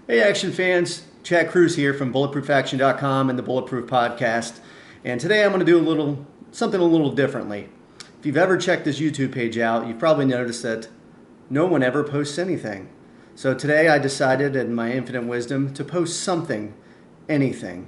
Hey, action fans. Chad Cruz here from BulletproofAction.com and the Bulletproof Podcast. And today I'm going to do something a little differently. If you've ever checked this YouTube page out, you've probably noticed that no one ever posts anything. So today I decided in my infinite wisdom to post something, anything.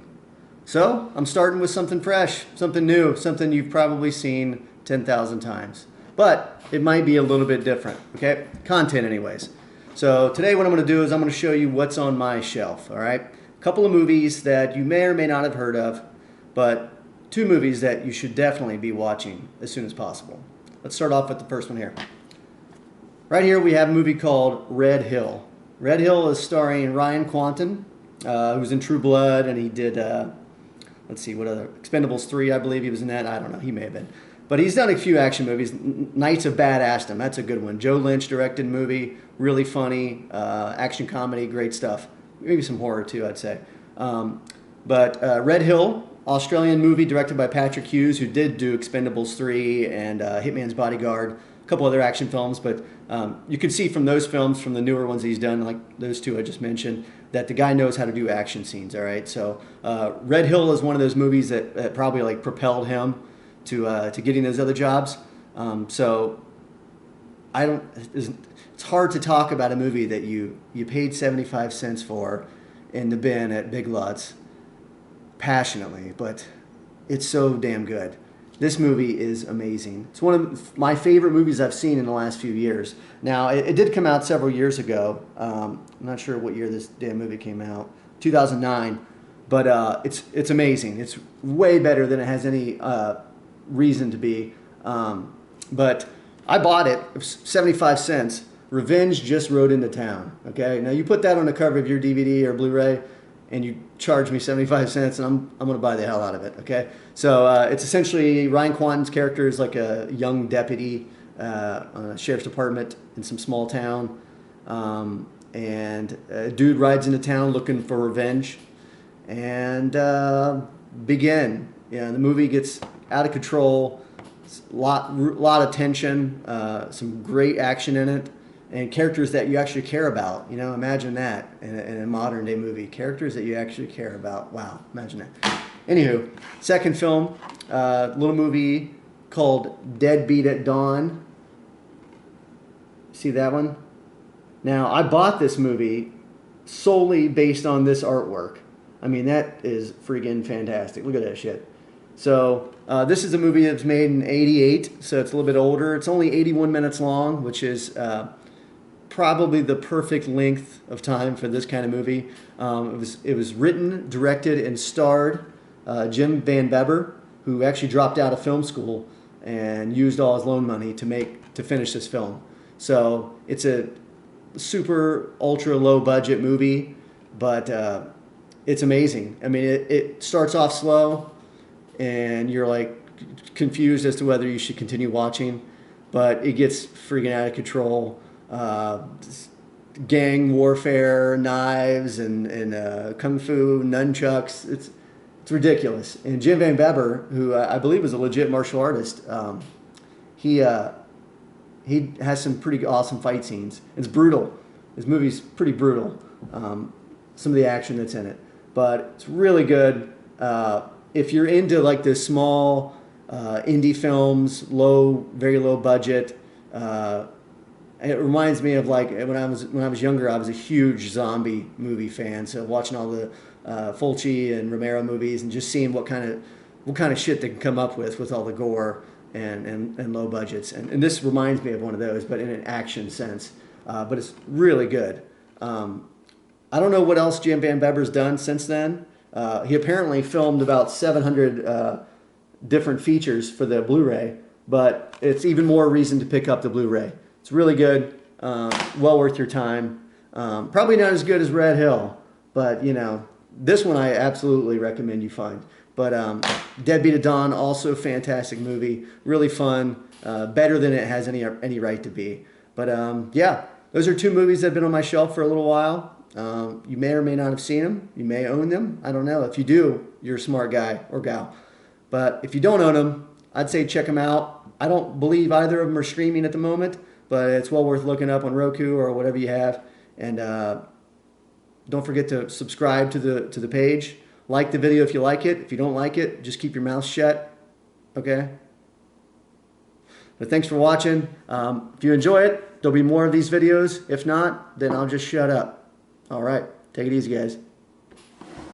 So I'm starting with something fresh, something new, something you've probably seen 10,000 times. But it might be a little bit different, okay? Content anyways. So today what I'm going to do is I'm going to show you what's on my shelf, all right? A couple of movies that you may or may not have heard of, but two movies that you should definitely be watching as soon as possible. Let's start off with the first one here. Right here we have a movie called Red Hill. Red Hill is starring Ryan Quanten, who's in True Blood, and he did, let's see, what other, Expendables 3, I believe he was in that. I don't know, he may have been. But he's done a few action movies. Knights of Badassdom, that's a good one. Joe Lynch directed movie, really funny, action comedy, great stuff. Maybe some horror too, I'd say. But Red Hill, Australian movie directed by Patrick Hughes, who did do Expendables 3 and Hitman's Bodyguard, a couple other action films. But you can see from those films, from the newer ones he's done, like those two I just mentioned, that the guy knows how to do action scenes, all right? So Red Hill is one of those movies that probably like propelled him to getting those other jobs. So it's hard to talk about a movie that you paid 75 cents for in the bin at Big Lots passionately, but it's so damn good. This movie is amazing. It's one of my favorite movies I've seen in the last few years. Now, it did come out several years ago. I'm not sure what year this damn movie came out, 2009, but it's amazing. It's way better than it has any reason to be. But I bought it, 75 cents. Revenge just rode into town. Okay, now you put that on the cover of your DVD or Blu-ray, and you charge me 75 cents, and I'm going to buy the hell out of it. Okay, so it's essentially Ryan Quanten's character is like a young deputy on a sheriff's department in some small town, and a dude rides into town looking for revenge, and begin. The movie gets out of control. Lot of tension, some great action in it, and characters that you actually care about. Imagine that in a modern day movie. Characters that you actually care about. Wow, imagine that. Anywho, second film, little movie called Deadbeat at Dawn. See that one? Now, I bought this movie solely based on this artwork. I mean, that is freaking fantastic. Look at that shit. So this is a movie that was made in '88, so it's a little bit older. It's only 81 minutes long, which is probably the perfect length of time for this kind of movie. It was written, directed, and starred Jim Van Beber, who actually dropped out of film school and used all his loan money to finish this film. So it's a super ultra low budget movie, but it's amazing. I mean, it starts off slow, and you're like confused as to whether you should continue watching, but it gets freaking out of control. Gang warfare, knives, and kung fu, nunchucks. It's ridiculous. And Jim Van Beber, who I believe is a legit martial artist, he has some pretty awesome fight scenes. It's brutal. This movie's pretty brutal. Some of the action that's in it, but it's really good. If you're into like the small indie films, very low budget, it reminds me of like when I was younger. I was a huge zombie movie fan, so watching all the Fulci and Romero movies and just seeing what kind of shit they can come up with all the gore and low budgets. And this reminds me of one of those, but in an action sense. But it's really good. I don't know what else Jim Van Beber's done since then. He apparently filmed about 700 different features for the Blu-ray, but it's even more reason to pick up the Blu-ray. It's really good, well worth your time. Probably not as good as Red Hill, but this one I absolutely recommend you find. But Deadbeat at Dawn, also fantastic movie, really fun, better than it has any right to be. But yeah, those are two movies that have been on my shelf for a little while. You may or may not have seen them. You may own them. I don't know. If you do, you're a smart guy or gal. But if you don't own them, I'd say check them out. I don't believe either of them are streaming at the moment, but it's well worth looking up on Roku or whatever you have. And Don't forget to subscribe to the page. Like the video if you like it. If you don't like it, just keep your mouth shut. Okay? But thanks for watching. If you enjoy it, there'll be more of these videos. If not, then I'll just shut up. All right. Take it easy, guys.